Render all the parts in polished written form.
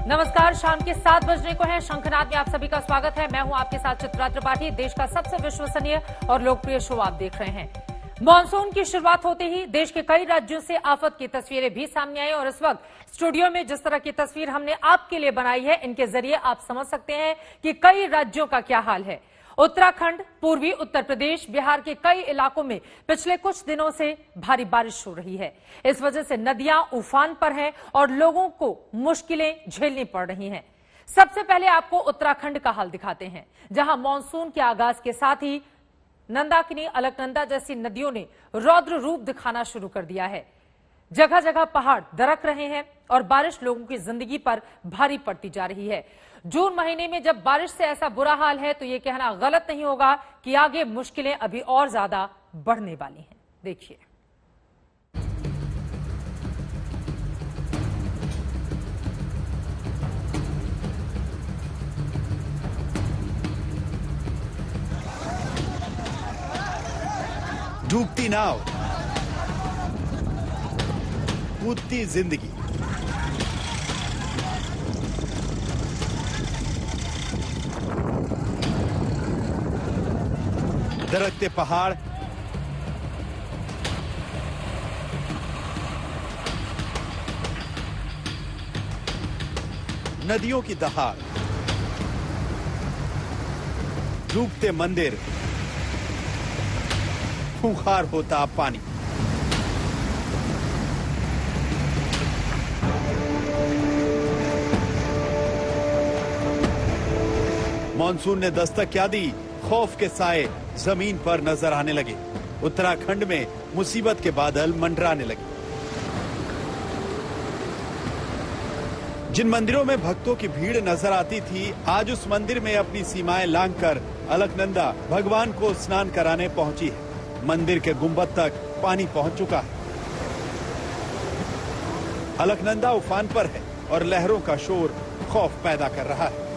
नमस्कार, शाम के 7 बजने को है। शंखनाद में आप सभी का स्वागत है। मैं हूं आपके साथ चित्रा त्रिपाठी। देश का सबसे विश्वसनीय और लोकप्रिय शो आप देख रहे हैं। मॉनसून की शुरुआत होते ही देश के कई राज्यों से आफत की तस्वीरें भी सामने आई और इस वक्त स्टूडियो में जिस तरह की तस्वीर हमने आपके लिए बनाई है, इनके जरिए आप समझ सकते हैं कि कई राज्यों का क्या हाल है। उत्तराखंड, पूर्वी उत्तर प्रदेश, बिहार के कई इलाकों में पिछले कुछ दिनों से भारी बारिश हो रही है। इस वजह से नदियां उफान पर हैं और लोगों को मुश्किलें झेलनी पड़ रही हैं। सबसे पहले आपको उत्तराखंड का हाल दिखाते हैं, जहां मानसून के आगाज के साथ ही नंदाकिनी, अलकनंदा जैसी नदियों ने रौद्र रूप दिखाना शुरू कर दिया है। जगह जगह पहाड़ दरक रहे हैं और बारिश लोगों की जिंदगी पर भारी पड़ती जा रही है। जून महीने में जब बारिश से ऐसा बुरा हाल है तो ये कहना गलत नहीं होगा कि आगे मुश्किलें अभी और ज्यादा बढ़ने वाली हैं। देखिए, डूबती नाव, कूदती जिंदगी। दरकते पहाड़, नदियों की दहाड़, डूबते मंदिर, खूंखार होता पानी। मॉनसून ने दस्तक क्या दी, खौफ के साए जमीन पर नजर आने लगे। उत्तराखंड में मुसीबत के बादल मंडराने लगे। जिन मंदिरों में भक्तों की भीड़ नजर आती थी, आज उस मंदिर में अपनी सीमाएं लांघकर अलकनंदा भगवान को स्नान कराने पहुंची है। मंदिर के गुंबद तक पानी पहुंच चुका है। अलकनंदा उफान पर है और लहरों का शोर खौफ पैदा कर रहा है।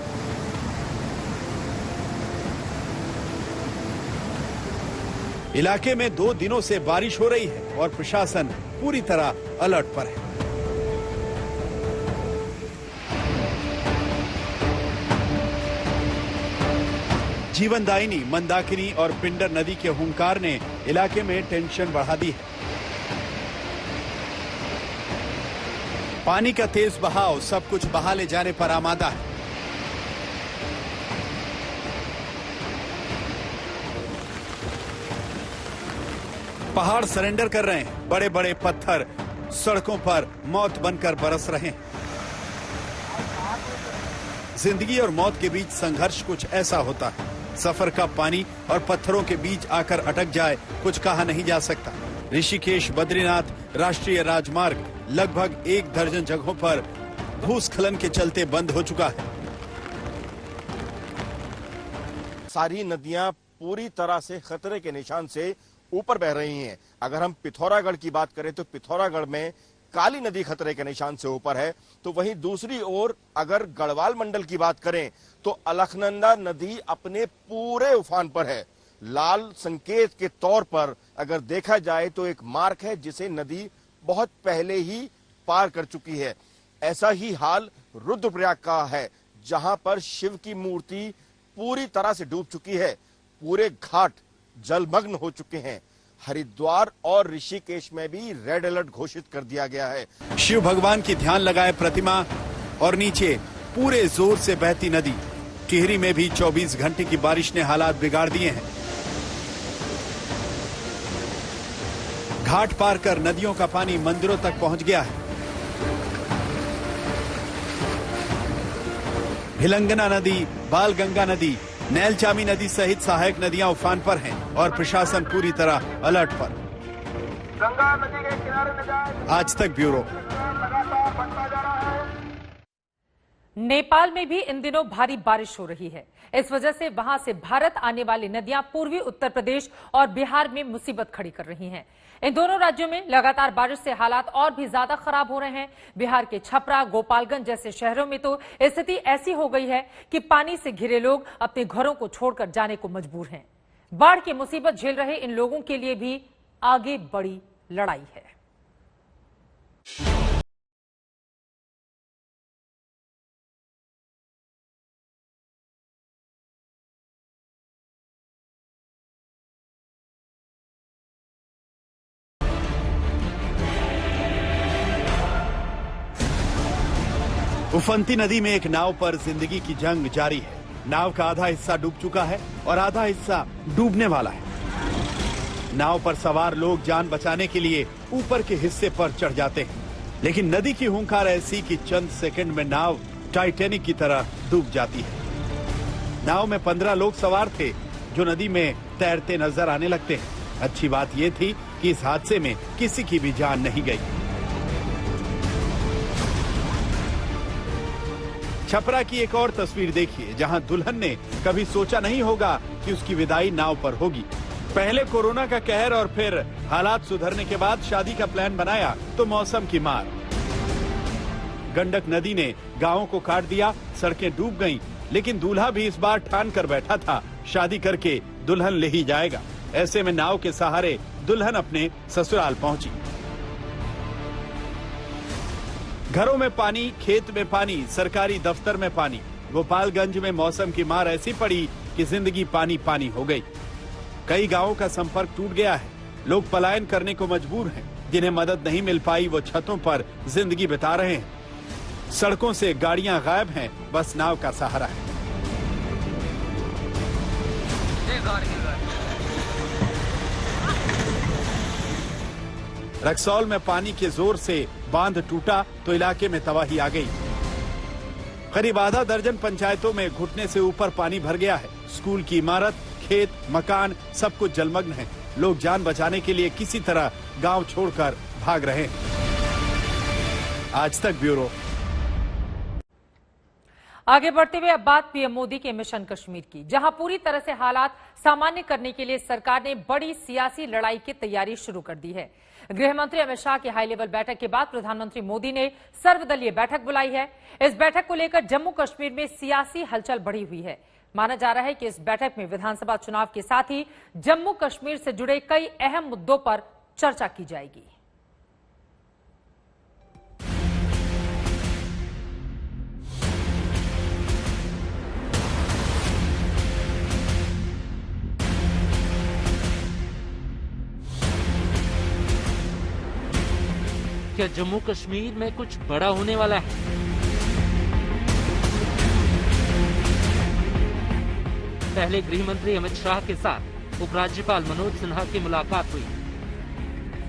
इलाके में 2 दिनों से बारिश हो रही है और प्रशासन पूरी तरह अलर्ट पर है। जीवनदायिनी, मंदाकिनी और पिंडर नदी के हुंकार ने इलाके में टेंशन बढ़ा दी है। पानी का तेज बहाव सब कुछ बहा ले जाने पर आमादा है। पहाड़ सरेंडर कर रहे हैं। बड़े बड़े पत्थर सड़कों पर मौत बनकर बरस रहे हैं। जिंदगी और मौत के बीच संघर्ष कुछ ऐसा होता है। सफर का पानी और पत्थरों के बीच आकर अटक जाए, कुछ कहा नहीं जा सकता। ऋषिकेश बद्रीनाथ राष्ट्रीय राजमार्ग लगभग 1 दर्जन जगहों पर भूस्खलन के चलते बंद हो चुका है। सारी नदियां पूरी तरह से खतरे के निशान से ऊपर बह रही हैं। अगर हम पिथौरागढ़ की बात करें तो पिथौरागढ़ में काली नदी खतरे के निशान से ऊपर है, तो वहीं दूसरी ओर अगर गढ़वाल मंडल की बात करें तो अलकनंदा नदी अपने पूरे उफान पर है। लाल संकेत के तौर पर अगर देखा जाए तो एक मार्क है जिसे नदी बहुत पहले ही पार कर चुकी है। ऐसा ही हाल रुद्रप्रयाग का है, जहां पर शिव की मूर्ति पूरी तरह से डूब चुकी है। पूरे घाट जलमग्न हो चुके हैं। हरिद्वार और ऋषिकेश में भी रेड अलर्ट घोषित कर दिया गया है। शिव भगवान की ध्यान लगाए प्रतिमा और नीचे पूरे जोर से बहती नदी। टिहरी में भी 24 घंटे की बारिश ने हालात बिगाड़ दिए हैं। घाट पार कर नदियों का पानी मंदिरों तक पहुंच गया है। भिलंगना नदी, बालगंगा नदी, नैलचामी नदी सहित सहायक नदियां उफान पर हैं और प्रशासन पूरी तरह अलर्ट पर। गंगा नदी के किनारे आज तक ब्यूरो। लगातार बढ़ता जा रहा है। नेपाल में भी इन दिनों भारी बारिश हो रही है। इस वजह से वहां से भारत आने वाली नदियां पूर्वी उत्तर प्रदेश और बिहार में मुसीबत खड़ी कर रही हैं। इन दोनों राज्यों में लगातार बारिश से हालात और भी ज्यादा खराब हो रहे हैं। बिहार के छपरा, गोपालगंज जैसे शहरों में तो स्थिति ऐसी हो गई है कि पानी से घिरे लोग अपने घरों को छोड़कर जाने को मजबूर हैं। बाढ़ की मुसीबत झेल रहे इन लोगों के लिए भी आगे बड़ी लड़ाई है। उफनती नदी में एक नाव पर जिंदगी की जंग जारी है। नाव का आधा हिस्सा डूब चुका है और आधा हिस्सा डूबने वाला है। नाव पर सवार लोग जान बचाने के लिए ऊपर के हिस्से पर चढ़ जाते हैं, लेकिन नदी की हुंकार ऐसी कि चंद सेकंड में नाव टाइटैनिक की तरह डूब जाती है। नाव में 15 लोग सवार थे जो नदी में तैरते नजर आने लगते हैं। अच्छी बात यह थी कि इस हादसे में किसी की भी जान नहीं गई। छपरा की एक और तस्वीर देखिए, जहां दुल्हन ने कभी सोचा नहीं होगा कि उसकी विदाई नाव पर होगी। पहले कोरोना का कहर और फिर हालात सुधरने के बाद शादी का प्लान बनाया तो मौसम की मार। गंडक नदी ने गांवों को काट दिया, सड़कें डूब गईं, लेकिन दूल्हा भी इस बार ठान कर बैठा था, शादी करके दुल्हन ले ही जाएगा। ऐसे में नाव के सहारे दुल्हन अपने ससुराल पहुंची। घरों में पानी, खेत में पानी, सरकारी दफ्तर में पानी। गोपालगंज में मौसम की मार ऐसी पड़ी कि जिंदगी पानी पानी हो गई। कई गांवों का संपर्क टूट गया है। लोग पलायन करने को मजबूर हैं। जिन्हें मदद नहीं मिल पाई वो छतों पर जिंदगी बिता रहे हैं। सड़कों से गाड़ियां गायब हैं, बस नाव का सहारा है। रक्सौल में पानी के जोर से बांध टूटा तो इलाके में तबाही आ गई। करीब आधा दर्जन पंचायतों में घुटने से ऊपर पानी भर गया है। स्कूल की इमारत, खेत, मकान सब कुछ जलमग्न है। लोग जान बचाने के लिए किसी तरह गांव छोड़कर भाग रहे हैं। आज तक ब्यूरो। आगे बढ़ते हुए अब बात पीएम मोदी के मिशन कश्मीर की, जहां पूरी तरह से हालात सामान्य करने के लिए सरकार ने बड़ी सियासी लड़ाई की तैयारी शुरू कर दी है। गृह मंत्री अमित शाह की हाई लेवल बैठक के बाद प्रधानमंत्री मोदी ने सर्वदलीय बैठक बुलाई है। इस बैठक को लेकर जम्मू कश्मीर में सियासी हलचल बढ़ी हुई है। माना जा रहा है कि इस बैठक में विधानसभा चुनाव के साथ ही जम्मू कश्मीर से जुड़े कई अहम मुद्दों पर चर्चा की जाएगी। क्या जम्मू कश्मीर में कुछ बड़ा होने वाला है? पहले गृह मंत्री अमित शाह के साथ उपराज्यपाल मनोज सिन्हा की मुलाकात हुई।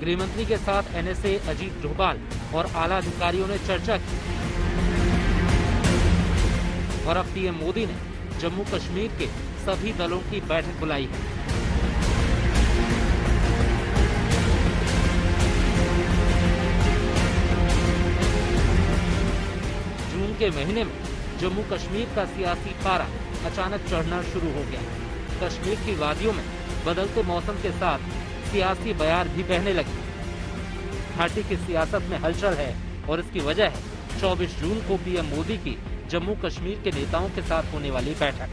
गृह मंत्री के साथ एनएसए अजीत डोभाल और आला अधिकारियों ने चर्चा की। और अब पीएम मोदी ने जम्मू कश्मीर के सभी दलों की बैठक बुलाई है। जून के महीने में जम्मू कश्मीर का सियासी पारा अचानक चढ़ना शुरू हो गया। कश्मीर की वादियों में बदलते मौसम के साथ सियासी बयार भी बहने लगी। घाटी की सियासत में हलचल है और इसकी वजह है 24 जून को पीएम मोदी की जम्मू कश्मीर के नेताओं के साथ होने वाली बैठक।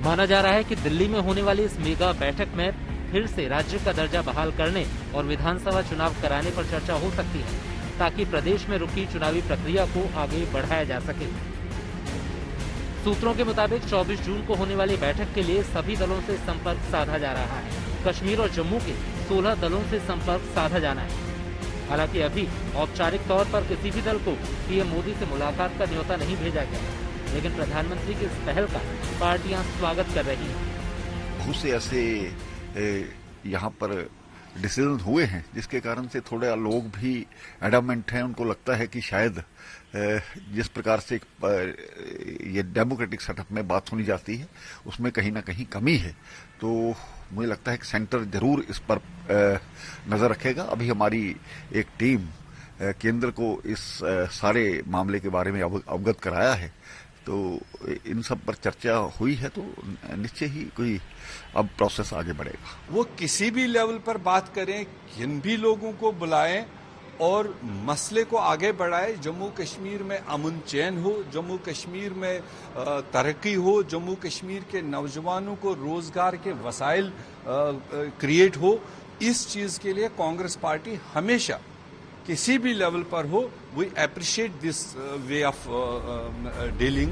माना जा रहा है कि दिल्ली में होने वाली इस मेगा बैठक में फिर से राज्य का दर्जा बहाल करने और विधानसभा चुनाव कराने पर चर्चा हो सकती है, ताकि प्रदेश में रुकी चुनावी प्रक्रिया को आगे बढ़ाया जा सके। सूत्रों के मुताबिक 24 जून को होने वाली बैठक के लिए सभी दलों से संपर्क साधा जा रहा है। कश्मीर और जम्मू के 16 दलों से संपर्क साधा जाना है। हालांकि अभी औपचारिक तौर पर किसी भी दल को पीएम मोदी से मुलाकात का न्योता नहीं भेजा गया, लेकिन प्रधानमंत्री की इस पहल का पार्टियां स्वागत कर रही हैं। बहुत से ऐसे यहाँ पर डिसीजन हुए हैं जिसके कारण से थोड़े लोग भी एडमेंट हैं। उनको लगता है कि शायद जिस प्रकार से ये डेमोक्रेटिक सेटअप में बात सुनी जाती है उसमें कहीं ना कहीं कमी है। तो मुझे लगता है कि सेंटर जरूर इस पर नजर रखेगा। अभी हमारी एक टीम केंद्र को इस सारे मामले के बारे में अवगत कराया है। तो इन सब पर चर्चा हुई है, तो निश्चय ही कोई अब प्रोसेस आगे बढ़ेगा। वो किसी भी लेवल पर बात करें, किन भी लोगों को बुलाएं और मसले को आगे बढ़ाएं। जम्मू कश्मीर में अमन चैन हो, जम्मू कश्मीर में तरक्की हो, जम्मू कश्मीर के नौजवानों को रोजगार के वसाइल क्रिएट हो। इस चीज के लिए कांग्रेस पार्टी हमेशा किसी भी लेवल पर हो, we appreciate this way of dealing.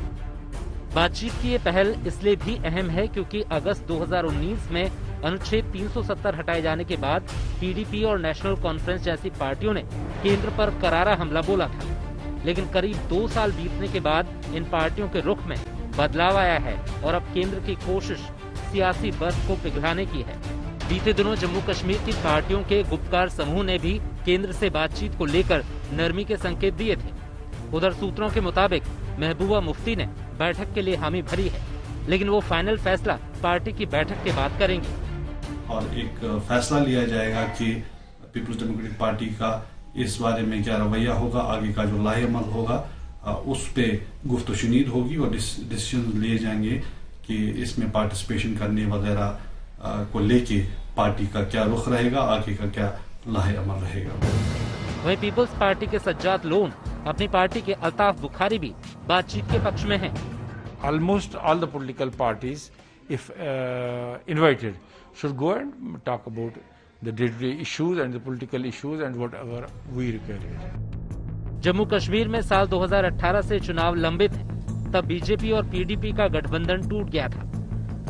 बातचीत की ये पहल इसलिए भी अहम है क्योंकि अगस्त 2019 में अनुच्छेद 370 हटाए जाने के बाद पीडीपी और नेशनल कॉन्फ्रेंस जैसी पार्टियों ने केंद्र पर करारा हमला बोला था। लेकिन करीब 2 साल बीतने के बाद इन पार्टियों के रुख में बदलाव आया है और अब केंद्र की कोशिश सियासी बर्फ को पिघलाने की है। बीते दिनों जम्मू कश्मीर की पार्टियों के गुपकार समूह ने भी केंद्र से बातचीत को लेकर नरमी के संकेत दिए थे। उधर सूत्रों के मुताबिक महबूबा मुफ्ती ने बैठक के लिए हामी भरी है, लेकिन वो फाइनल फैसला पार्टी की बैठक के बाद करेंगी और एक फैसला लिया जाएगा कि पीपुल्स डेमोक्रेटिक पार्टी का इस बारे में क्या रवैया होगा, आगे का जो लाहेअमल होगा उस पे गुफ्तशुनीद होगी और डिसीजन लिए जाएंगे कि इसमें पार्टिसिपेशन करने वगैरह को लेके पार्टी का क्या रुख रहेगा, आगे का क्या लाहेअमल रहेगा। वहीं पीपल्स पार्टी के सज्जाद लोन अपनी पार्टी के अल्ताफ बुखारी भी बातचीत के पक्ष में हैं। Almost all the political parties, if invited, should go and talk about the day-to-day issues and the political issues and whatever we require. Jammu Kashmir में साल 2018 से चुनाव लंबित है, तब बीजेपी और पीडीपी का गठबंधन टूट गया था।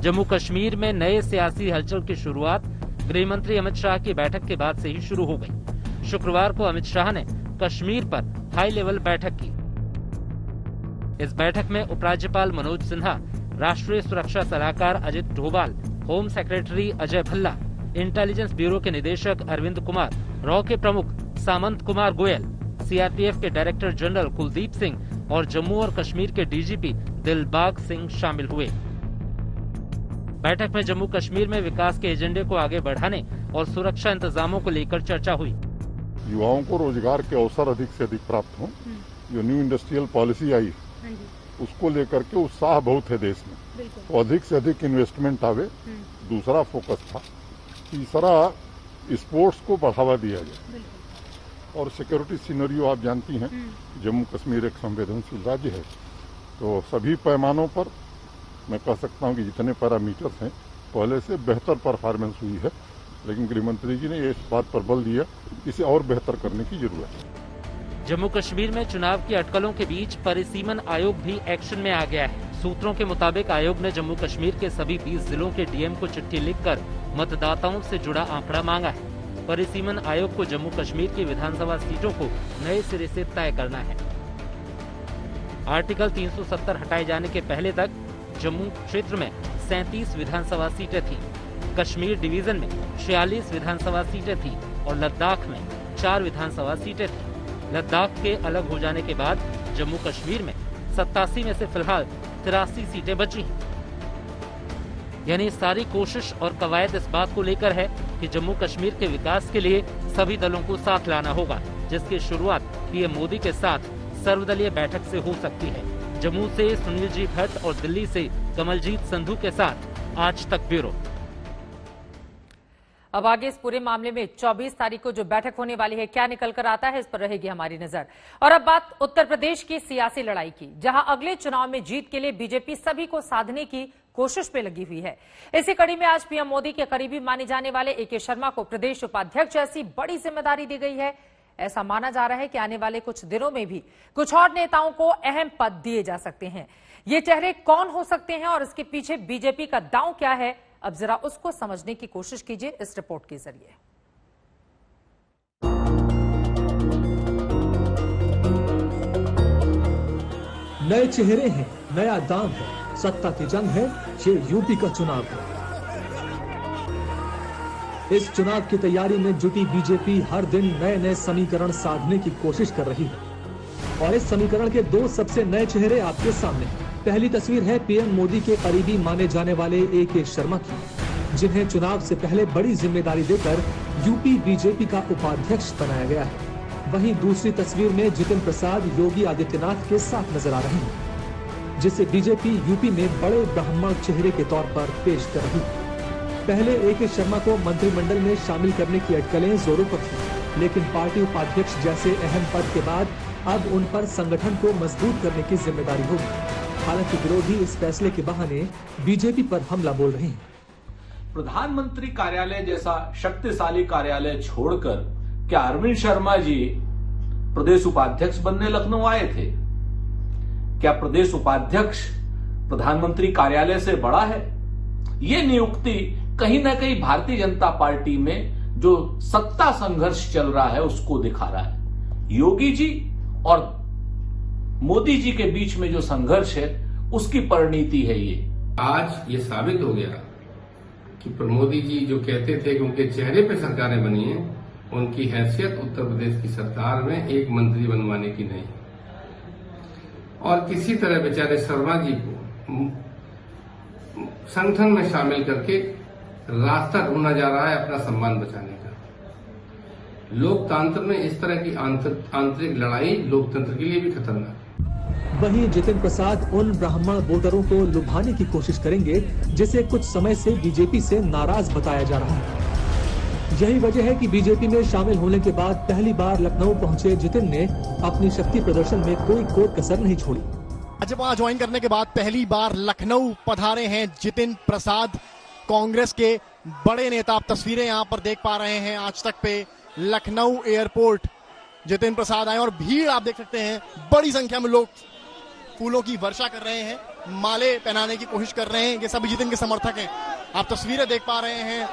जम्मू कश्मीर में नए सियासी हलचल की शुरुआत गृह मंत्री अमित शाह की बैठक के बाद से ही शुरू हो गई। शुक्रवार को अमित शाह ने कश्मीर पर हाई लेवल बैठक की। इस बैठक में उपराज्यपाल मनोज सिन्हा, राष्ट्रीय सुरक्षा सलाहकार Ajit Doval, home secretary Ajay Bhalla, intelligence bureau के निदेशक अरविंद कुमार, रॉ के प्रमुख सामंत कुमार गोयल, सीआरपीएफ के डायरेक्टर जनरल कुलदीप सिंह और जम्मू और कश्मीर के डीजीपी दिलबाग सिंह शामिल हुए। बैठक में जम्मू कश्मीर में विकास के एजेंडे को आगे बढ़ाने और सुरक्षा इंतजामों को लेकर चर्चा हुई। युवाओं को रोजगार के अवसर अधिक से अधिक प्राप्त हों, जो न्यू इंडस्ट्रियल पॉलिसी आई उसको लेकर के उत्साह बहुत है देश में, तो अधिक से अधिक इन्वेस्टमेंट आवे, दूसरा फोकस था। तीसरा स्पोर्ट्स को बढ़ावा दिया जाए और सिक्योरिटी सिनेरियो आप जानती हैं, जम्मू कश्मीर एक संवेदनशील राज्य है, तो सभी पैमानों पर मैं कह सकता हूं कि जितने पैरामीटर्स हैं पहले से बेहतर परफॉर्मेंस हुई है, लेकिन गृह मंत्री जी ने इस बात पर बल दिया इसे और बेहतर करने की जरूरत है। जम्मू कश्मीर में चुनाव की अटकलों के बीच परिसीमन आयोग भी एक्शन में आ गया है। सूत्रों के मुताबिक आयोग ने जम्मू कश्मीर के सभी 20 जिलों के डीएम को चिट्ठी लिखकर मतदाताओं से जुड़ा आंकड़ा मांगा है। परिसीमन आयोग को जम्मू कश्मीर की विधानसभा सीटों को नए सिरे से तय करना है। आर्टिकल 370 हटाए जाने के पहले तक जम्मू क्षेत्र में 37 विधानसभा सीटें थी, कश्मीर डिवीजन में 46 विधानसभा सीटें थी और लद्दाख में 4 विधानसभा सीटें थी। लद्दाख के अलग हो जाने के बाद जम्मू कश्मीर में 87 में से फिलहाल 83 सीटें बची हैं। यानी सारी कोशिश और कवायद इस बात को लेकर है कि जम्मू कश्मीर के विकास के लिए सभी दलों को साथ लाना होगा, जिसकी शुरुआत पीएम मोदी के साथ सर्वदलीय बैठक से हो सकती है। जम्मू से सुनील जी भट्ट और दिल्ली से कमलजीत संधू के साथ आज तक ब्यूरो। अब आगे इस पूरे मामले में 24 तारीख को जो बैठक होने वाली है, क्या निकल कर आता है, इस पर रहेगी हमारी नजर। और अब बात उत्तर प्रदेश की सियासी लड़ाई की, जहां अगले चुनाव में जीत के लिए बीजेपी सभी को साधने की कोशिश पे लगी हुई है। इसी कड़ी में आज पीएम मोदी के करीबी माने जाने वाले एके शर्मा को प्रदेश उपाध्यक्ष जैसी बड़ी जिम्मेदारी दी गई है। ऐसा माना जा रहा है कि आने वाले कुछ दिनों में भी कुछ और नेताओं को अहम पद दिए जा सकते हैं। ये चेहरे कौन हो सकते हैं और इसके पीछे बीजेपी का दांव क्या है, अब जरा उसको समझने की कोशिश कीजिए इस रिपोर्ट के जरिए। नए चेहरे हैं, नया दांव है, सत्ता की जंग है, ये यूपी का चुनाव है। इस चुनाव की तैयारी में जुटी बीजेपी हर दिन नए नए समीकरण साधने की कोशिश कर रही है और इस समीकरण के 2 सबसे नए चेहरे आपके सामने हैं। पहली तस्वीर है पीएम मोदी के करीबी माने जाने वाले एके शर्मा की, जिन्हें चुनाव से पहले बड़ी जिम्मेदारी देकर यूपी बीजेपी का उपाध्यक्ष बनाया गया है। वहीं दूसरी तस्वीर में जितिन प्रसाद योगी आदित्यनाथ के साथ नजर आ रहे हैं, जिसे बीजेपी यूपी में बड़े ब्राह्मण चेहरे के तौर पर पेश कर रही है। पहले एके शर्मा को मंत्रिमंडल में शामिल करने की अटकलें जोरों पर थी, लेकिन पार्टी उपाध्यक्ष जैसे अहम पद के बाद अब उन पर संगठन को मजबूत करने की जिम्मेदारी होगी। हालांकि विरोधी इस फैसले के बहाने बीजेपी पर हमला बोल रहे हैं। प्रधानमंत्री कार्यालय जैसा शक्तिशाली कार्यालय छोड़कर क्या अरविंद शर्मा जी प्रदेश उपाध्यक्ष बनने लखनऊ आए थे? क्या प्रदेश उपाध्यक्ष प्रधानमंत्री कार्यालय से बड़ा है? ये नियुक्ति कहीं ना कहीं भारतीय जनता पार्टी में जो सत्ता संघर्ष चल रहा है उसको दिखा रहा है। योगी जी और मोदी जी के बीच में जो संघर्ष है उसकी परिणति है ये। आज ये साबित हो गया कि मोदी जी जो कहते थे कि उनके चेहरे पे सरकारें बनी हैं, उनकी हैसियत उत्तर प्रदेश की सरकार में एक मंत्री बनवाने की नहीं। और किसी तरह बेचारे शर्मा जी को संगठन में शामिल करके रास्ता ढूंढा जा रहा है अपना सम्मान बचाने का। लोकतंत्र में इस तरह की आंतरिक लड़ाई लोकतंत्र के लिए भी खतरनाक है। वहीं जितिन प्रसाद उन ब्राह्मण वोटरों को लुभाने की कोशिश करेंगे जिसे कुछ समय से बीजेपी से नाराज बताया जा रहा है। यही वजह है कि बीजेपी में शामिल होने के बाद पहली बार लखनऊ पहुंचे जितिन ने अपनी शक्ति प्रदर्शन में कोई कसर नहीं छोड़ी। भाजपा ज्वाइन करने के बाद पहली बार लखनऊ पधारे हैं जितिन प्रसाद, कांग्रेस के बड़े नेता। आप तस्वीरें यहां पर देख पा रहे हैं आज तक पे लखनऊ एयरपोर्ट जितिन प्रसाद आए और भीड़ आप देख सकते हैं, बड़ी संख्या में लोग फूलों की वर्षा कर रहे हैं, माले पहनाने की कोशिश कर रहे हैं। ये सभी जितिन के समर्थक हैं। आप तस्वीरें देख पा रहे हैं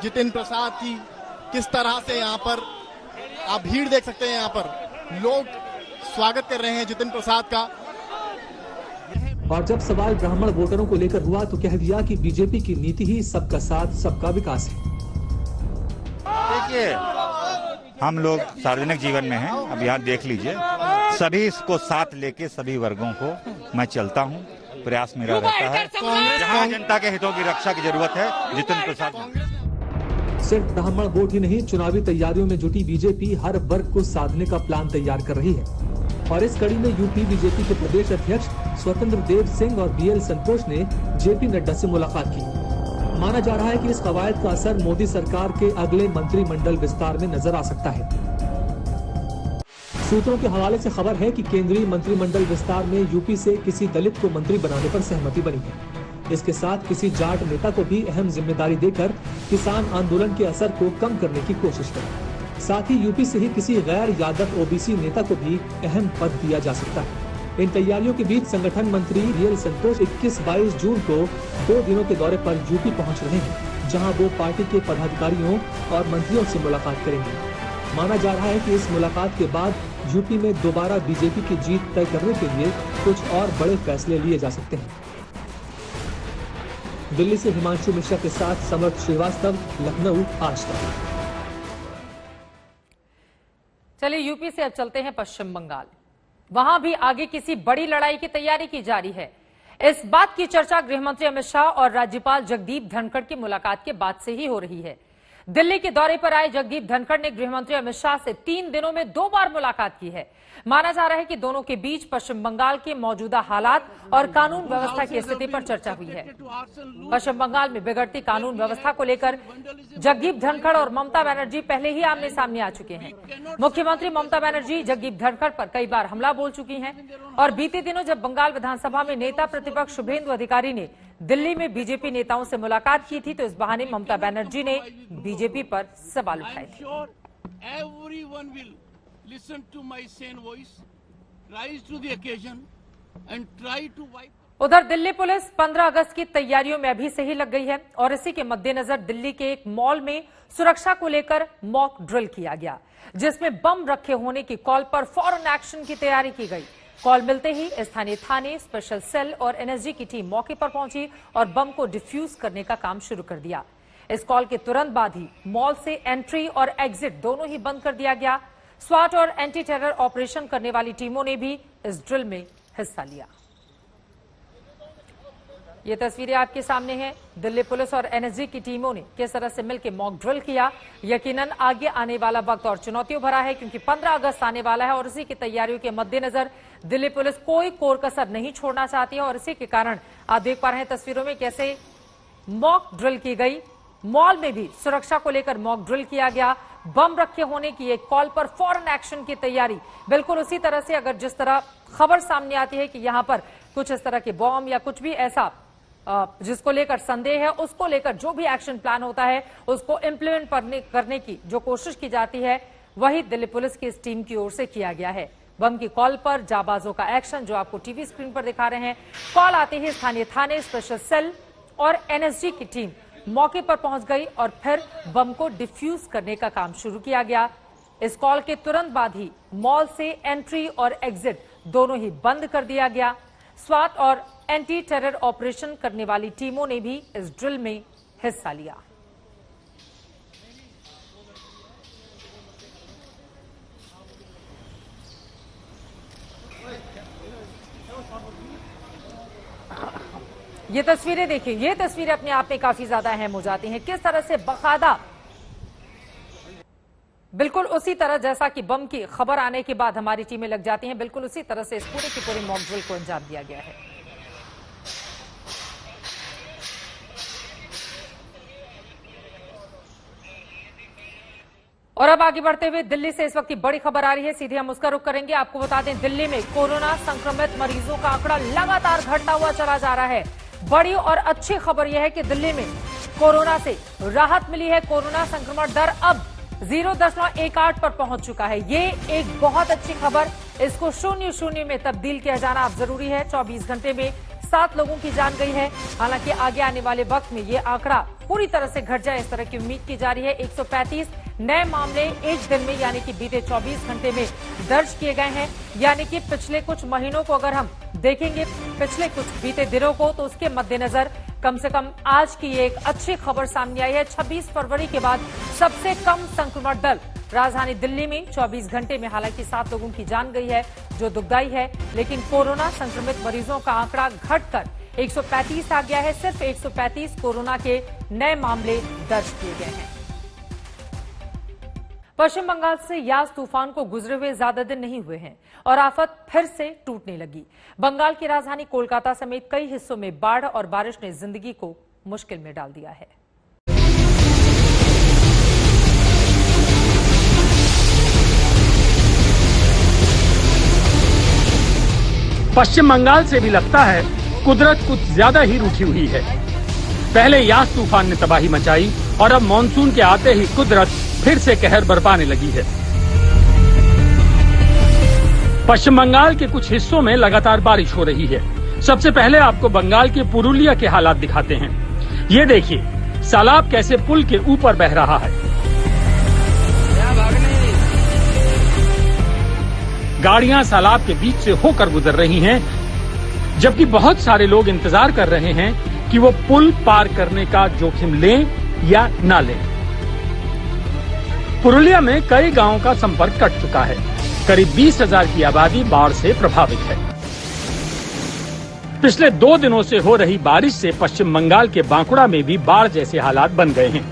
जितिन प्रसाद की, किस तरह से यहाँ पर आप भीड़ देख सकते हैं। यहाँ पर लोग स्वागत कर रहे हैं जितिन प्रसाद का। और जब सवाल ब्राह्मण वोटरों को लेकर हुआ तो कह दिया कि बीजेपी की नीति ही सबका साथ सबका विकास है। देखिए, हम लोग सार्वजनिक जीवन में हैं, अब यहाँ देख लीजिए, सभी को साथ लेके सभी वर्गों को मैं चलता हूँ। प्रयास मेरा रहता है, जहाँ जनता के हितों की रक्षा की जरूरत है जितिन प्रसाद। सिर्फ ब्राह्मण वोट ही नहीं, चुनावी तैयारियों में जुटी बीजेपी हर वर्ग को साधने का प्लान तैयार कर रही है। और इस कड़ी में यूपी बीजेपी के प्रदेश अध्यक्ष स्वतंत्र देव सिंह और बीएल संतोष ने जेपी नड्डा से मुलाकात की। माना जा रहा है कि इस कवायद का असर मोदी सरकार के अगले मंत्रिमंडल विस्तार में नजर आ सकता है। सूत्रों के हवाले से खबर है कि केंद्रीय मंत्रिमंडल विस्तार में यूपी से किसी दलित को मंत्री बनाने पर सहमति बनी है। इसके साथ किसी जाट नेता को भी अहम जिम्मेदारी देकर किसान आंदोलन के असर को कम करने की कोशिश करें। साथ ही यूपी से ही किसी गैर यादव ओबीसी नेता को भी अहम पद दिया जा सकता है। इन तैयारियों के बीच संगठन मंत्री बीएल संतोष 21-22 जून को 2 दिनों के दौरे पर यूपी पहुंच रहे हैं, जहां वो पार्टी के पदाधिकारियों और मंत्रियों से मुलाकात करेंगे। माना जा रहा है कि इस मुलाकात के बाद यूपी में दोबारा बीजेपी की जीत तय करने के लिए कुछ और बड़े फैसले लिए जा सकते हैं। दिल्ली से हिमांशु मिश्रा के साथ समर्थ श्रीवास्तव, लखनऊ, आज तक। चलिए यूपी से अब चलते हैं पश्चिम बंगाल। वहां भी आगे किसी बड़ी लड़ाई की तैयारी की जा रही है। इस बात की चर्चा गृहमंत्री अमित शाह और राज्यपाल जगदीप धनखड़ की मुलाकात के बाद से ही हो रही है। दिल्ली के दौरे पर आए जगदीप धनखड़ ने गृहमंत्री अमित शाह से 3 दिनों में 2 बार मुलाकात की है। माना जा रहा है कि दोनों के बीच पश्चिम बंगाल के मौजूदा हालात और कानून व्यवस्था की स्थिति पर चर्चा हुई है। पश्चिम बंगाल में बिगड़ती कानून व्यवस्था को लेकर जगदीप धनखड़ और ममता बनर्जी पहले ही आमने सामने आ चुके हैं। मुख्यमंत्री ममता बनर्जी जगदीप धनखड़ पर कई बार हमला बोल चुकी हैं और बीते दिनों जब बंगाल विधानसभा में नेता प्रतिपक्ष शुभेंदु अधिकारी ने दिल्ली में बीजेपी नेताओं से मुलाकात की थी तो इस बहाने ममता बनर्जी ने बीजेपी पर सवाल उठाए थे। Listen to my sane voice, rise to the occasion and try to wipe. उधर दिल्ली पुलिस 15 अगस्त की तैयारियों में अभी से ही लग गई है और इसी के मद्देनजर दिल्ली के एक मॉल में सुरक्षा को लेकर मॉक ड्रिल किया गया, जिसमें बम रखे होने की कॉल पर फौरन एक्शन की तैयारी की गई। कॉल मिलते ही स्थानीय थाने, स्पेशल सेल और एनएसजी की टीम मौके पर पहुंची और बम को डिफ्यूज करने का काम शुरू कर दिया। इस कॉल के तुरंत बाद ही मॉल से एंट्री और एग्जिट दोनों ही बंद कर दिया गया। स्वाट और एंटी टेरर ऑपरेशन करने वाली टीमों ने भी इस ड्रिल में हिस्सा लिया। ये तस्वीरें आपके सामने हैं। दिल्ली पुलिस और एनएसजी की टीमों ने किस तरह से मिलकर मॉक ड्रिल किया। यकीनन आगे आने वाला वक्त और चुनौतियों भरा है, क्योंकि 15 अगस्त आने वाला है और इसी की तैयारियों के मद्देनजर दिल्ली पुलिस कोई कोर कसर नहीं छोड़ना चाहती है और इसी के कारण आप देख पा रहे हैं तस्वीरों में कैसे मॉक ड्रिल की गई। मॉल में भी सुरक्षा को लेकर मॉक ड्रिल किया गया। बम रखे होने की एक कॉल पर फौरन एक्शन की तैयारी, बिल्कुल उसी तरह से अगर जिस तरह खबर सामने आती है कि यहां पर कुछ इस तरह के बॉम्ब या कुछ भी ऐसा जिसको लेकर संदेह है, उसको लेकर जो भी एक्शन प्लान होता है उसको इम्प्लीमेंट करने की जो कोशिश की जाती है, वही दिल्ली पुलिस की इस टीम की ओर से किया गया है। बम की कॉल पर जाबाजों का एक्शन जो आपको टीवी स्क्रीन पर दिखा रहे हैं। कॉल आते ही स्थानीय थाने, स्पेशल सेल और एनएसजी की टीम मौके पर पहुंच गई और फिर बम को डिफ्यूज करने का काम शुरू किया गया। इस कॉल के तुरंत बाद ही मॉल से एंट्री और एग्जिट दोनों ही बंद कर दिया गया। स्वाट और एंटी टेरर ऑपरेशन करने वाली टीमों ने भी इस ड्रिल में हिस्सा लिया। ये तस्वीरें देखिए, ये तस्वीरें अपने आप में काफी ज्यादा अहम हो जाती हैं। किस तरह से बाकायदा, बिल्कुल उसी तरह जैसा कि बम की खबर आने के बाद हमारी टीमें लग जाती हैं, बिल्कुल उसी तरह से इस पूरे की पूरी मॉक ड्रिल को अंजाम दिया गया है। और अब आगे बढ़ते हुए दिल्ली से इस वक्त की बड़ी खबर आ रही है, सीधे हम उसका रुख करेंगे। आपको बता दें, दिल्ली में कोरोना संक्रमित मरीजों का आंकड़ा लगातार घटता हुआ चला जा रहा है। बड़ी और अच्छी खबर यह है कि दिल्ली में कोरोना से राहत मिली है। कोरोना संक्रमण दर अब 0.18 पर पहुंच चुका है। ये एक बहुत अच्छी खबर, इसको 0.0 में तब्दील किया जाना अब जरूरी है। 24 घंटे में 7 लोगों की जान गई है। हालांकि आगे आने वाले वक्त में ये आंकड़ा पूरी तरह से घट जाए, इस तरह की उम्मीद की जा रही है। 135 नए मामले एक दिन में यानी कि बीते 24 घंटे में दर्ज किए गए हैं। यानी कि पिछले कुछ महीनों को अगर हम देखेंगे, पिछले कुछ बीते दिनों को, तो उसके मद्देनजर कम से कम आज की एक अच्छी खबर सामने आई है। 26 फरवरी के बाद सबसे कम संक्रमण दर राजधानी दिल्ली में 24 घंटे में। हालांकि 7 लोगों की जान गई है, जो दुखदाई है, लेकिन कोरोना संक्रमित मरीजों का आंकड़ा घटकर 135 आ गया है। सिर्फ 135 कोरोना के नए मामले दर्ज किए गए हैं। पश्चिम बंगाल से यास तूफान को गुजरे हुए ज्यादा दिन नहीं हुए हैं और आफत फिर से टूटने लगी। बंगाल की राजधानी कोलकाता समेत कई हिस्सों में बाढ़ और बारिश ने जिंदगी को मुश्किल में डाल दिया है। पश्चिम बंगाल से भी लगता है कुदरत कुछ ज्यादा ही रूठी हुई है। पहले यास तूफान ने तबाही मचाई और अब मानसून के आते ही कुदरत फिर से कहर बरपाने लगी है। पश्चिम बंगाल के कुछ हिस्सों में लगातार बारिश हो रही है। सबसे पहले आपको बंगाल के पुरुलिया के हालात दिखाते हैं। ये देखिए, सालाब कैसे पुल के ऊपर बह रहा है। गाड़ियां सालाब के बीच से होकर गुजर रही हैं, जबकि बहुत सारे लोग इंतजार कर रहे हैं कि वो पुल पार करने का जोखिम लें या ना लें। पुरुलिया में कई गांवों का संपर्क कट चुका है। करीब 20,000 की आबादी बाढ़ से प्रभावित है। पिछले 2 दिनों से हो रही बारिश से पश्चिम बंगाल के बांकुड़ा में भी बाढ़ जैसे हालात बन गए हैं।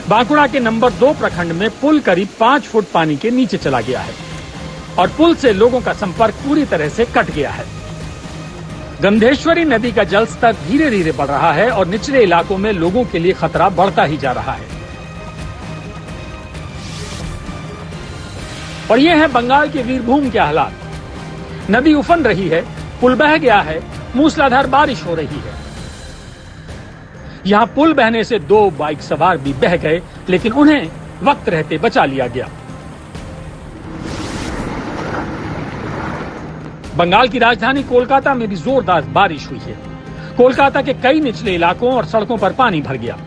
बांकुड़ा के नंबर 2 प्रखंड में पुल करीब 5 फुट पानी के नीचे चला गया है और पुल से लोगों का संपर्क पूरी तरह से कट गया है। गंधेश्वरी नदी का जलस्तर धीरे धीरे बढ़ रहा है और निचले इलाकों में लोगों के लिए खतरा बढ़ता ही जा रहा है। और ये है बंगाल के वीरभूम के हालात। नदी उफन रही है, पुल बह गया है, मूसलाधार बारिश हो रही है। यहां पुल बहने से 2 बाइक सवार भी बह गए, लेकिन उन्हें वक्त रहते बचा लिया गया। बंगाल की राजधानी कोलकाता में भी जोरदार बारिश हुई है। कोलकाता के कई निचले इलाकों और सड़कों पर पानी भर गया।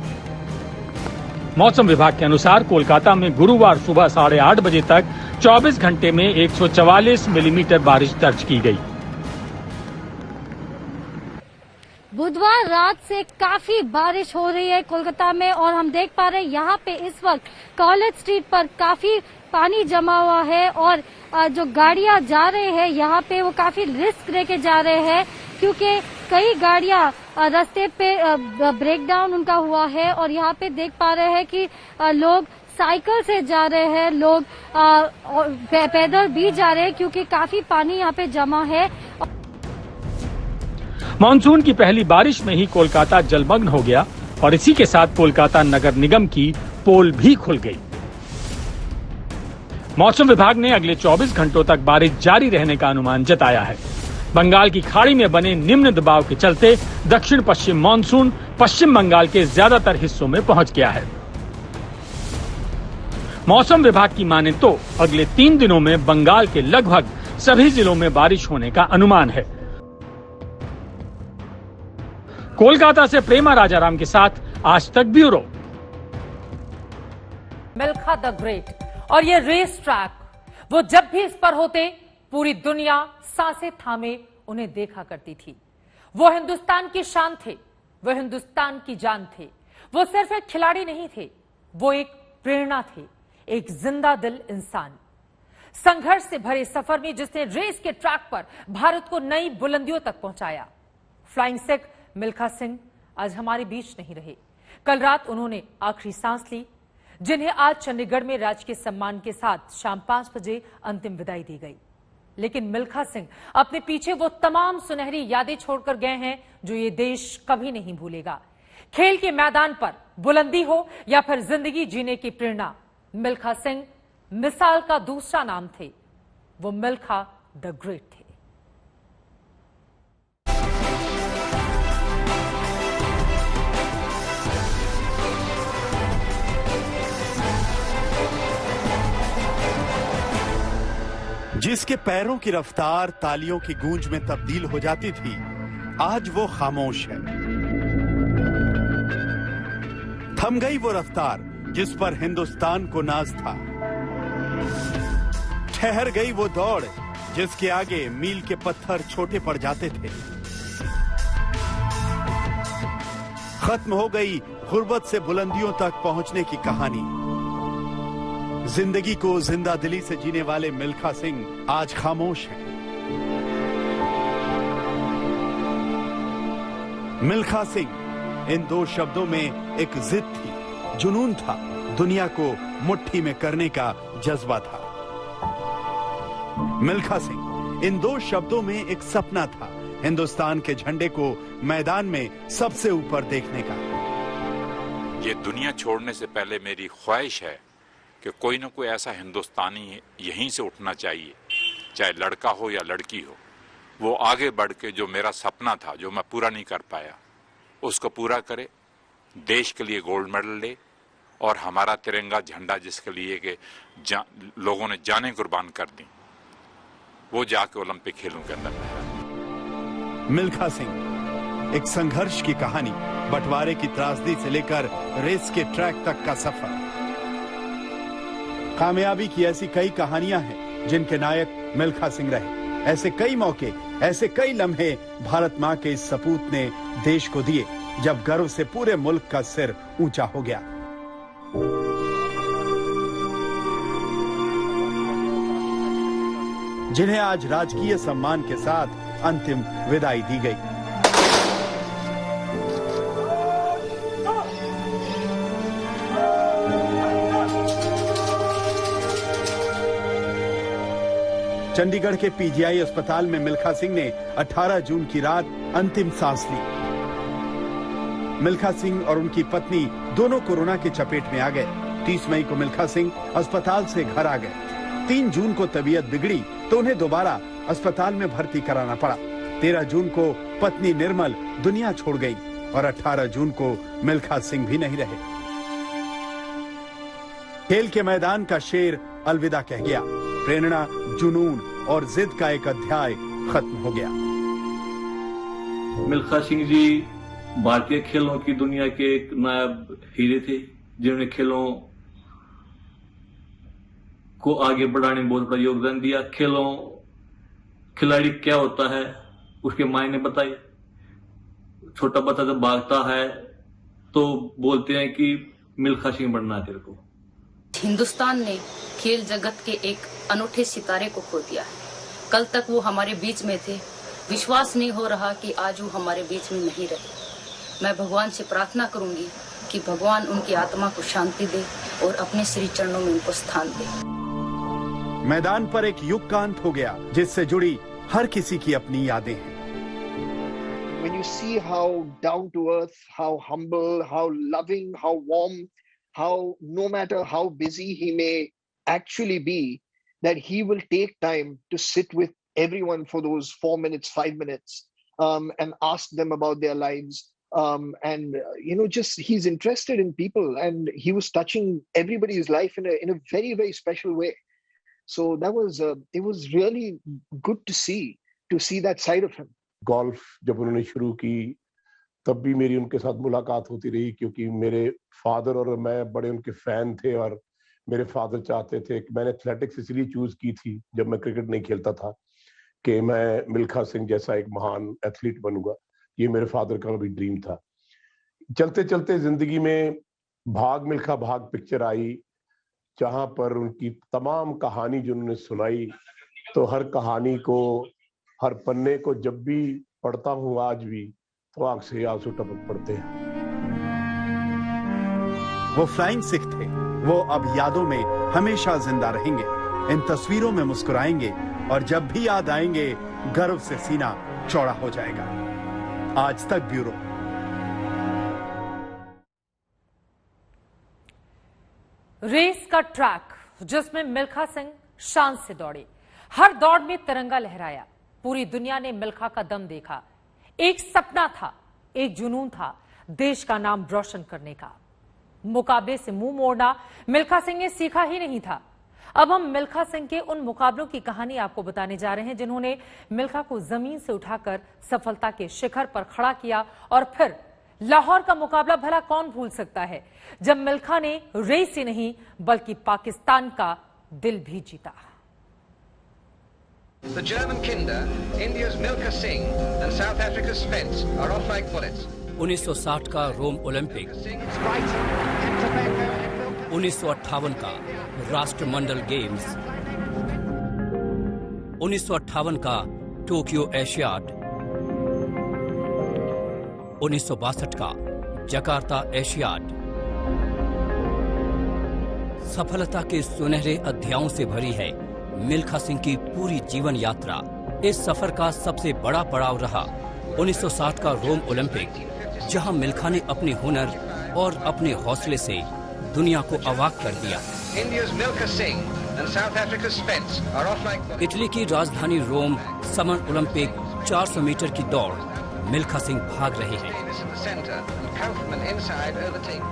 मौसम विभाग के अनुसार कोलकाता में गुरुवार सुबह 8:30 बजे तक 24 घंटे में 144 मिलीमीटर बारिश दर्ज की गई। बुधवार रात से काफी बारिश हो रही है कोलकाता में और हम देख पा रहे हैं यहाँ पे इस वक्त कॉलेज स्ट्रीट पर काफी पानी जमा हुआ है और जो गाड़ियां जा रहे हैं यहाँ पे वो काफी रिस्क लेके जा रहे हैं, क्योंकि कई गाड़ियां रास्ते पे ब्रेक डाउन उनका हुआ है। और यहाँ पे देख पा रहे हैं कि लोग साइकिल से जा रहे हैं, लोग पैदल भी जा रहे हैं, क्योंकि काफी पानी यहाँ पे जमा है। मानसून की पहली बारिश में ही कोलकाता जलमग्न हो गया और इसी के साथ कोलकाता नगर निगम की पोल भी खुल गई। मौसम विभाग ने अगले 24 घंटों तक बारिश जारी रहने का अनुमान जताया है। बंगाल की खाड़ी में बने निम्न दबाव के चलते दक्षिण पश्चिम मानसून पश्चिम बंगाल के ज्यादातर हिस्सों में पहुंच गया है। मौसम विभाग की माने तो अगले 3 दिनों में बंगाल के लगभग सभी जिलों में बारिश होने का अनुमान है। कोलकाता से प्रेमा राजाराम के साथ आज तक ब्यूरो। मिल्खा द ग्रेट और ये रेस ट्रैक, वो जब भी इस पर होते पूरी दुनिया सांसें थामे उन्हें देखा करती थी। वो हिंदुस्तान की शान थे, वो हिंदुस्तान की जान थे। वो सिर्फ एक खिलाड़ी नहीं थे, वो एक प्रेरणा थे, एक जिंदा दिल इंसान। संघर्ष से भरे सफर में जिसने रेस के ट्रैक पर भारत को नई बुलंदियों तक पहुंचाया। फ्लाइंग सिख मिल्खा सिंह आज हमारे बीच नहीं रहे। कल रात उन्होंने आखिरी सांस ली, जिन्हें आज चंडीगढ़ में राजकीय सम्मान के साथ शाम 5 बजे अंतिम विदाई दी गई। लेकिन मिल्खा सिंह अपने पीछे वो तमाम सुनहरी यादें छोड़कर गए हैं जो ये देश कभी नहीं भूलेगा। खेल के मैदान पर बुलंदी हो या फिर जिंदगी जीने की प्रेरणा, मिल्खा सिंह मिसाल का दूसरा नाम थे। वो मिल्खा द ग्रेट थे। जिसके पैरों की रफ्तार तालियों की गूंज में तब्दील हो जाती थी, आज वो खामोश है। थम गई वो रफ्तार जिस पर हिंदुस्तान को नाज था। ठहर गई वो दौड़ जिसके आगे मील के पत्थर छोटे पड़ जाते थे। खत्म हो गई गुर्बत से बुलंदियों तक पहुंचने की कहानी। जिंदगी को जिंदा दिली से जीने वाले मिल्खा सिंह आज खामोश हैं। मिल्खा सिंह, इन दो शब्दों में एक जिद थी, जुनून था, दुनिया को मुट्ठी में करने का जज्बा था। मिल्खा सिंह, इन दो शब्दों में एक सपना था, हिंदुस्तान के झंडे को मैदान में सबसे ऊपर देखने का। ये दुनिया छोड़ने से पहले मेरी ख्वाहिश है कि कोई ना कोई ऐसा हिंदुस्तानी यहीं से उठना चाहिए, चाहे लड़का हो या लड़की हो, वो आगे बढ़ के जो मेरा सपना था, जो मैं पूरा नहीं कर पाया, उसको पूरा करे, देश के लिए गोल्ड मेडल ले और हमारा तिरंगा झंडा जिसके लिए कि लोगों ने जानें कुर्बान कर दी, वो जाके ओलंपिक खेलों के अंदर लहराए। मिल्खा सिंह, एक संघर्ष की कहानी, बंटवारे की त्रासदी से लेकर रेस के ट्रैक तक का सफर। कामयाबी की ऐसी कई कहानियां हैं जिनके नायक मिल्खा सिंह रहे। ऐसे कई मौके, ऐसे कई लम्हे भारत मां के इस सपूत ने देश को दिए, जब गर्व से पूरे मुल्क का सिर ऊंचा हो गया। जिन्हें आज राजकीय सम्मान के साथ अंतिम विदाई दी गई। चंडीगढ़ के पीजीआई अस्पताल में मिल्खा सिंह ने 18 जून की रात अंतिम सांस ली। मिल्खा सिंह और उनकी पत्नी दोनों कोरोना की चपेट में आ गए। 30 मई को मिल्खा सिंह अस्पताल से घर आ गए। 3 जून को तबीयत बिगड़ी तो उन्हें दोबारा अस्पताल में भर्ती कराना पड़ा। 13 जून को पत्नी निर्मल दुनिया छोड़ गई और 18 जून को मिल्खा सिंह भी नहीं रहे। खेल के मैदान का शेर अलविदा कह गया। प्रेरणा, जुनून और जिद का एक अध्याय खत्म हो गया। मिल्खा सिंह जी भारतीय खेलों की दुनिया के एक नायाब हीरे थे, जिन्होंने खेलों को आगे बढ़ाने में बहुत बड़ा योगदान दिया। खिलाड़ी क्या होता है उसके मायने बताए। छोटा बच्चा जब भागता है तो बोलते हैं कि मिल्खा सिंह बनना है तेरे को। हिंदुस्तान ने खेल जगत के एक अनूठे सितारे को खो दिया है। कल तक वो हमारे बीच में थे, विश्वास नहीं हो रहा कि आज वो हमारे बीच में नहीं रहे। मैं भगवान से प्रार्थना करूंगी कि भगवान उनकी आत्मा को शांति दे और अपने श्री चरणों में उनको स्थान दे। मैदान पर एक युग का अंत हो गया, जिससे जुड़ी हर किसी की अपनी यादें हैं। When you see how down to earth, how humble, how loving, how warm, how no matter how busy he may actually be, that he will take time to sit with everyone for those 4 minutes, 5 minutes, and ask them about their lives. Just he's interested in people, and he was touching everybody's life in a very, very special way. So that was it was really good to see that side of him. Golf जब उन्होंने शुरू की तब भी मेरी उनके साथ मुलाकात होती रही, क्योंकि मेरे फादर और मैं बड़े उनके फैन थे और मेरे फादर चाहते थे कि मैंने एथलेटिक्स इसलिए चूज की थी जब मैं क्रिकेट नहीं खेलता था कि मैं मिल्खा सिंह जैसा एक महान एथलीट बनूंगा। ये मेरे फादर का भी ड्रीम था। चलते चलते जिंदगी में भाग मिल्खा भाग पिक्चर आई, जहां पर उनकी तमाम कहानी जो उन्होंने सुनाई, तो हर कहानी को, हर पन्ने को जब भी पढ़ता हूं आज भी, तो आंख से आंसू टपक पड़ते हैं। वो फ्लाइंग सिख थे, वो अब यादों में हमेशा जिंदा रहेंगे। इन तस्वीरों में मुस्कुराएंगे और जब भी याद आएंगे गर्व से सीना चौड़ा हो जाएगा। आज तक ब्यूरो। रेस का ट्रैक जिसमें मिल्खा सिंह शान से दौड़े, हर दौड़ में तिरंगा लहराया। पूरी दुनिया ने मिल्खा का दम देखा। एक सपना था, एक जुनून था, देश का नाम रोशन करने का। मुकाबले से मुंह मोड़ना मिल्खा सिंह ने सीखा ही नहीं था। अब हम मिल्खा सिंह के उन मुकाबलों की कहानी आपको बताने जा रहे हैं जिन्होंने मिल्खा को जमीन से उठाकर सफलता के शिखर पर खड़ा किया। और फिर लाहौर का मुकाबला भला कौन भूल सकता है, जब मिल्खा ने रेस ही नहीं बल्कि पाकिस्तान का दिल भी जीता। The German Kinder, India's Milkha Singh and South Africa's Spence are off like bullets. 1960 का रोम ओलंपिक, 1958 का राष्ट्रमंडल गेम्स, 1958 का टोक्यो एशियाड, 1962 का जकार्ता एशियाड। सफलता के सुनहरे अध्यायों से भरी है मिल्खा सिंह की पूरी जीवन यात्रा। इस सफर का सबसे बड़ा पड़ाव रहा 1960 का रोम ओलंपिक, जहां मिल्खा ने अपने हुनर और अपने हौसले से दुनिया को अवाक कर दिया। इटली की राजधानी रोम समर ओलंपिक 400 मीटर की दौड़ मिल्खा सिंह भाग रहे हैं।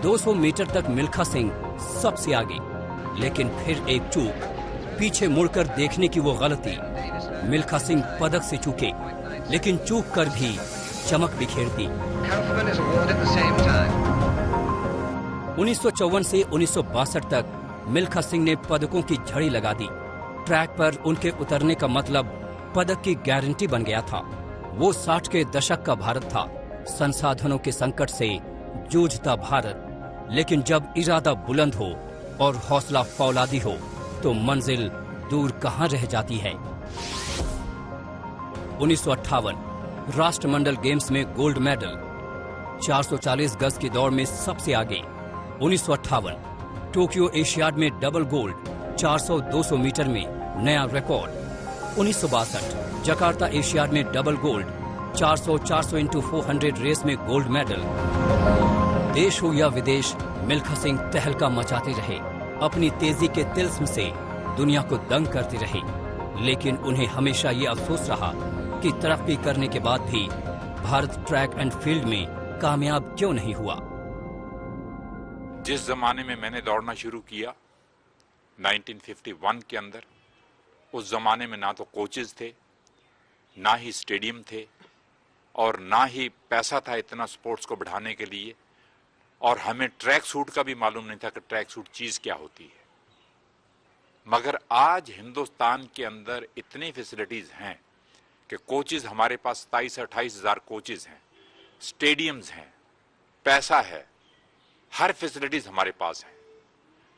200 मीटर तक मिल्खा सिंह सबसे आगे, लेकिन फिर एक चूक, पीछे मुड़कर देखने की वो गलती। मिल्खा सिंह पदक से चूके, लेकिन चूक कर भी चमक बिखेर दी। 1954 से 1962 तक मिल्खा सिंह ने पदकों की झड़ी लगा दी। ट्रैक पर उनके उतरने का मतलब पदक की गारंटी बन गया था। वो 60 के दशक का भारत था, संसाधनों के संकट से जूझता भारत। लेकिन जब इरादा बुलंद हो और हौसला फौलादी हो, तो मंजिल दूर कहां रह जाती है। 1958 राष्ट्रमंडल गेम्स में गोल्ड मेडल, 440 गज की दौड़ में सबसे आगे। 1958 टोक्यो एशियाड में डबल गोल्ड, 400-200 मीटर में नया रिकॉर्ड। 1962 जकार्ता एशियाड में डबल गोल्ड, 400 x 400 रेस में गोल्ड मेडल। देश हो या विदेश, मिल्खा सिंह तहलका मचाते रहे, अपनी तेजी के तिल्स्म से दुनिया को दंग करते रहे। लेकिन उन्हें हमेशा ये अफसोस रहा कि तरक्की करने के बाद भी भारत ट्रैक एंड फील्ड में कामयाब क्यों नहीं हुआ। जिस जमाने में मैंने दौड़ना शुरू किया 1951 के अंदर, उस जमाने में ना तो कोचेज थे, ना ही स्टेडियम थे, और ना ही पैसा था इतना स्पोर्ट्स को बढ़ाने के लिए। और हमें ट्रैक सूट का भी मालूम नहीं था कि ट्रैक सूट चीज क्या होती है। मगर आज हिंदुस्तान के अंदर इतनी फैसिलिटीज हैं कि कोचेज हमारे पास 27-28 हजार कोचेज हैं, स्टेडियम्स हैं, पैसा है, हर फैसिलिटीज हमारे पास है।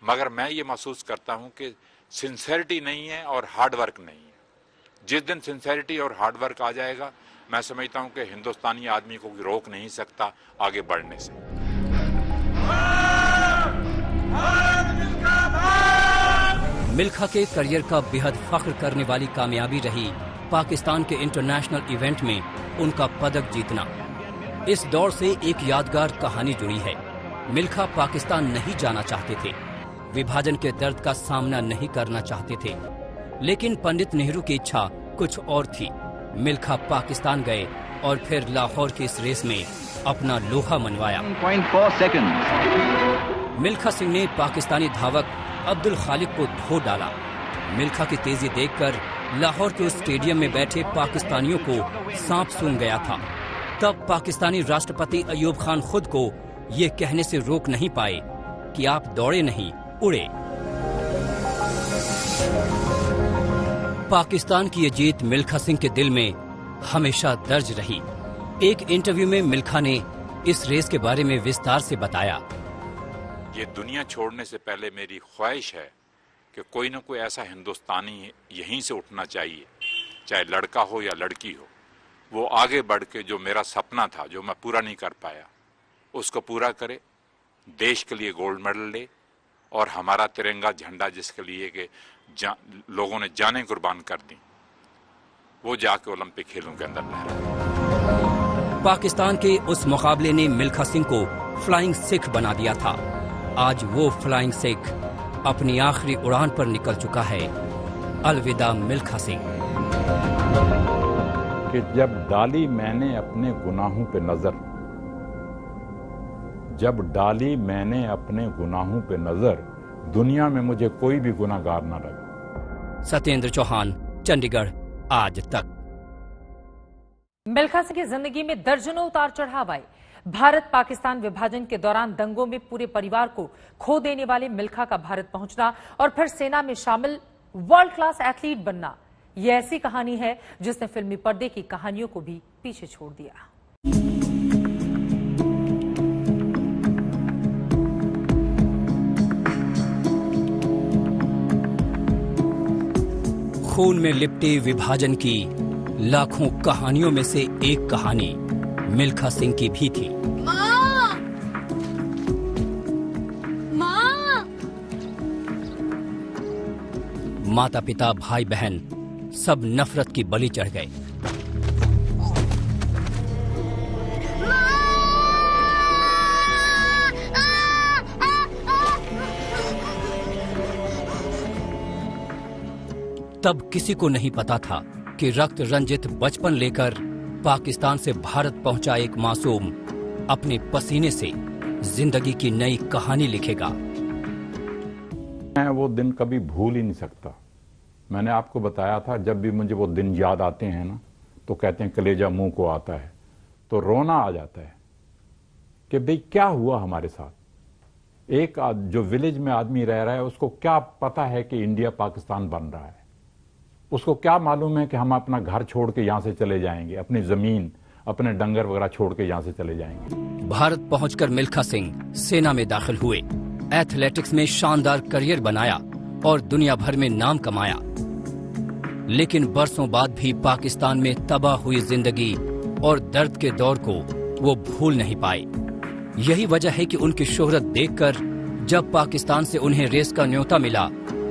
मगर मैं ये महसूस करता हूं कि सिंसेरिटी नहीं है और हार्डवर्क नहीं है। जिस दिन सिंसेरिटी और हार्डवर्क आ जाएगा, मैं समझता हूं कि हिंदुस्तानी आदमी को रोक नहीं सकता आगे बढ़ने से। मिल्खा के करियर का बेहद फख्र करने वाली कामयाबी रही पाकिस्तान के इंटरनेशनल इवेंट में उनका पदक जीतना। इस दौड़ से एक यादगार कहानी जुड़ी है। मिल्खा पाकिस्तान नहीं जाना चाहते थे, विभाजन के दर्द का सामना नहीं करना चाहते थे, लेकिन पंडित नेहरू की इच्छा कुछ और थी। मिल्खा पाकिस्तान गए और फिर लाहौर की इस रेस में अपना लोहा मनवाया। 0.4 seconds. मिल्खा सिंह ने पाकिस्तानी धावक अब्दुल खालिक को धो डाला। मिल्खा की तेजी देखकर लाहौर के उस स्टेडियम में बैठे पाकिस्तानियों को सांप सूंघ गया था। तब पाकिस्तानी राष्ट्रपति अयूब खान खुद को ये कहने से रोक नहीं पाए कि आप दौड़े नहीं, उड़े। पाकिस्तान की ये जीत मिल्खा सिंह के दिल में हमेशा दर्ज रही। एक इंटरव्यू में मिल्खा ने इस रेस के बारे में विस्तार से बताया। ये दुनिया छोड़ने से पहले मेरी ख्वाहिश है कि कोई न कोई ऐसा हिंदुस्तानी यहीं से उठना चाहिए, चाहे लड़का हो या लड़की हो, वो आगे बढ़ के जो मेरा सपना था, जो मैं पूरा नहीं कर पाया, उसको पूरा करे, देश के लिए गोल्ड मेडल ले और हमारा तिरंगा झंडा जिसके लिए कि लोगों ने जानें कुर्बान कर दी, वो जाके ओलंपिक खेलों के अंदर लहराए। पाकिस्तान के उस मुकाबले ने मिल्खा सिंह को फ्लाइंग सिख बना दिया था। आज वो फ्लाइंग सिख अपनी आखिरी उड़ान पर निकल चुका है। अलविदा मिल्खा सिंह। कि जब डाली मैंने अपने गुनाहों पे नजर, जब डाली मैंने अपने गुनाहों पे नजर, दुनिया में मुझे कोई भी गुनाहगार न लगा। सत्येंद्र चौहान, चंडीगढ़, आज तक। मिल्खा सिंह की जिंदगी में दर्जनों उतार चढ़ाव आए। भारत पाकिस्तान विभाजन के दौरान दंगों में पूरे परिवार को खो देने वाले मिल्खा का भारत पहुंचना और फिर सेना में शामिल वर्ल्ड क्लास एथलीट बनना, यह ऐसी कहानी है जिसने फिल्मी पर्दे की कहानियों को भी पीछे छोड़ दिया। खून में लिपटे विभाजन की लाखों कहानियों में से एक कहानी मिल्खा सिंह की भी थी। माँ! माँ! माता पिता भाई बहन सब नफरत की बलि चढ़ गए। तब किसी को नहीं पता था कि रक्त रंजित बचपन लेकर पाकिस्तान से भारत पहुंचा एक मासूम अपने पसीने से जिंदगी की नई कहानी लिखेगा। मैं वो दिन कभी भूल ही नहीं सकता। मैंने आपको बताया था, जब भी मुझे वो दिन याद आते हैं ना, तो कहते हैं कलेजा मुंह को आता है, तो रोना आ जाता है कि भाई क्या हुआ हमारे साथ। एक जो विलेज में आदमी रह रहा है, उसको क्या पता है कि इंडिया पाकिस्तान बन रहा है? उसको क्या मालूम है कि हम अपना घर छोड़ के यहां से चले जाएंगे, अपनी जमीन, अपने डंगर वगैरह छोड़ के यहां से चले जाएंगे। भारत पहुंचकर मिल्खा सिंह सेना में दाखिल हुए, एथलेटिक्स में शानदार करियर बनाया और दुनिया भर में नाम कमाया। लेकिन बरसों बाद भी पाकिस्तान में तबाह हुई जिंदगी और दर्द के दौर को वो भूल नहीं पाए। यही वजह है कि उनकी शोहरत देखकर जब पाकिस्तान से उन्हें रेस का न्योता मिला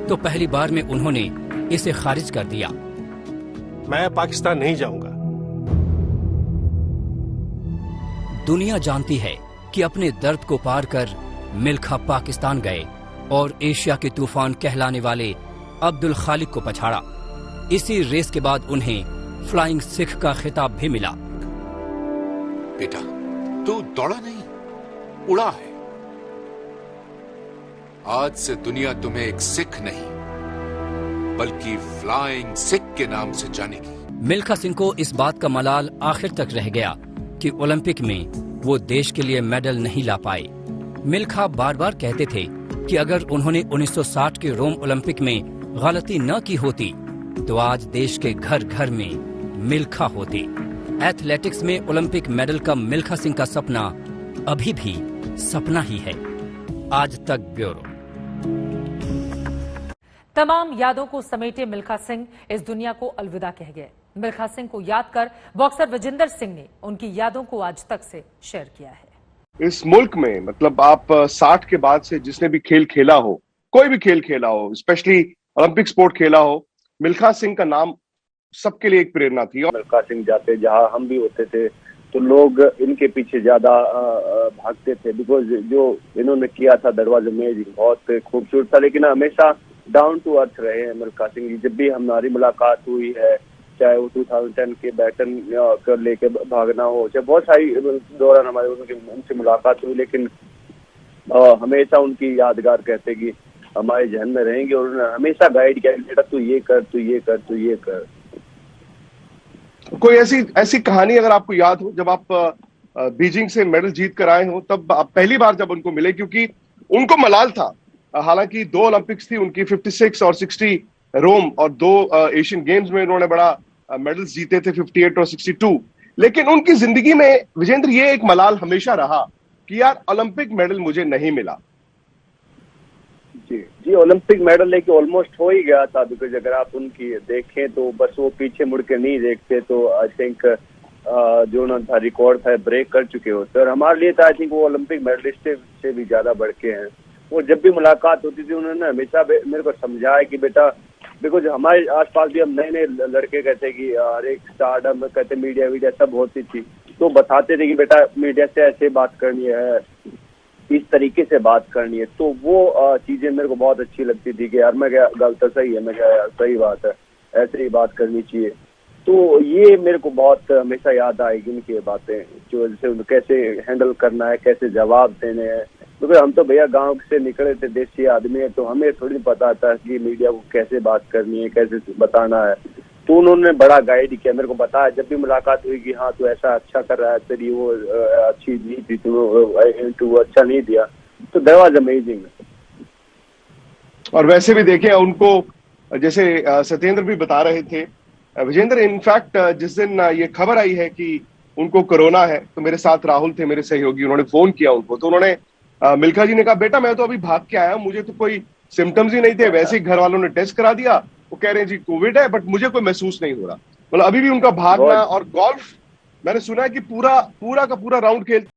तो पहली बार में उन्होंने इसे खारिज कर दिया। मैं पाकिस्तान नहीं जाऊंगा। दुनिया जानती है कि अपने दर्द को पार कर मिल्खा पाकिस्तान गए और एशिया के तूफान कहलाने वाले अब्दुल खालिक को पछाड़ा। इसी रेस के बाद उन्हें फ्लाइंग सिख का खिताब भी मिला। बेटा, तू दौड़ा नहीं, उड़ा है। आज से दुनिया तुम्हें एक सिख नहीं बल्कि फ्लाइंग सिख के नाम से जानेगी। मिल्खा सिंह को इस बात का मलाल आखिर तक रह गया कि ओलंपिक में वो देश के लिए मेडल नहीं ला पाए। मिल्खा बार बार कहते थे कि अगर उन्होंने 1960 के रोम ओलंपिक में गलती न की होती तो आज देश के घर घर में मिल्खा होते। एथलेटिक्स में ओलंपिक मेडल का मिल्खा सिंह का सपना अभी भी सपना ही है। आज तक ब्यूरो। तमाम यादों को समेटे मिल्खा सिंह इस दुनिया को अलविदा कह गए। मिल्खा सिंह को याद कर बॉक्सर विजेंदर सिंह ने उनकी यादों को आज तक से शेयर किया है। इस मुल्क में मतलब आप 60 के बाद से जिसने भी खेल खेला हो, कोई भी खेल खेला हो, स्पेशली ओलंपिक स्पोर्ट खेला हो, मिल्खा सिंह का नाम सबके लिए एक प्रेरणा थी। मिल्खा सिंह जाते जहां हम भी होते थे तो लोग इनके पीछे ज्यादा भागते थे, बिकॉज जो इन्होंने किया था दैट वाज अमेजिंग, बहुत खूबसूरत था। लेकिन हमेशा डाउन टू अर्थ रहे हैं मिल्खा सिंह। जब भी हमारी मुलाकात हुई है, चाहे वो 2010 के बैटन कर लेके भागना हो, चाहे बहुत सारी दौरान हमारे उनसे मुलाकात हुई, लेकिन हमेशा उनकी यादगार कहते कि हमारे जहन में रहेंगे। और उन्होंने हमेशा गाइड किया, बेटा तू ये कर, तू ये कर, तू ये कर। कोई ऐसी कहानी अगर आपको याद हो, जब आप बीजिंग से मेडल जीत कर आए हो, तब आप पहली बार जब उनको मिले, क्योंकि उनको मलाल था, हालांकि 2 ओलंपिक्स थी उनकी 56 और 60 रोम और 2 एशियन गेम्स में उन्होंने बड़ा मेडल्स जीते थे 58 और 62। लेकिन उनकी जिंदगी में विजेंद्र ये एक मलाल हमेशा रहा कि यार ओलंपिक मेडल मुझे नहीं मिला। जी ओलंपिक मेडल लेके ऑलमोस्ट हो ही गया था, बिकॉज अगर आप उनकी देखें तो बस वो पीछे मुड़ के नहीं देखते, तो आई थिंक जो उनका रिकॉर्ड था ब्रेक कर चुके होते। और हमारे लिए तो आई थिंक वो ओलंपिक मेडलिस्ट से भी ज्यादा बढ़ के हैं। वो जब भी मुलाकात होती थी उन्होंने हमेशा मेरे को समझाया कि बेटा, बिकॉज हमारे आसपास भी हम नए नए लड़के कहते कि हर एक स्टार्टअप में कहते मीडिया सब होती थी, तो बताते थे कि बेटा मीडिया से ऐसे बात करनी है, इस तरीके से बात करनी है। तो वो चीजें मेरे को बहुत अच्छी लगती थी कि यार मैं क्या गलत सही है, मैं क्या यार सही बात है, ऐसे ही बात करनी चाहिए। तो ये मेरे को बहुत हमेशा याद आएगी इनकी बातें, जो जैसे कैसे हैंडल करना है, कैसे जवाब देने हैं। क्योंकि हम तो भैया गांव से निकले थे, देसी आदमी है, तो हमें थोड़ी पता था कि मीडिया को कैसे बात करनी है, कैसे बताना है। तो उन्होंने बड़ा गाइड किया, मेरे को बताया जब भी मुलाकात हुई कि हाँ तू ऐसा अच्छा कर रहा है, तेरी वो अच्छी नहीं थी, तू अच्छा नहीं दिया। तो दैट वाज अमेजिंग। और वैसे भी देखें उनको, जैसे सत्येंद्र भी बता रहे थे विजेंद्र, इनफैक्ट जिस दिन ये खबर आई है कि उनको कोरोना है, तो मेरे साथ राहुल थे मेरे सहयोगी, उन्होंने फोन किया उनको, तो उन्होंने मिल्खा जी ने कहा बेटा मैं तो अभी भाग के आया, मुझे तो कोई सिम्टम्स ही नहीं थे, वैसे ही घर वालों ने टेस्ट करा दिया, वो कह रहे हैं जी कोविड है, बट मुझे कोई महसूस नहीं हो रहा। मतलब अभी भी उनका भागना और गोल्फ, मैंने सुना है कि पूरा का पूरा राउंड खेल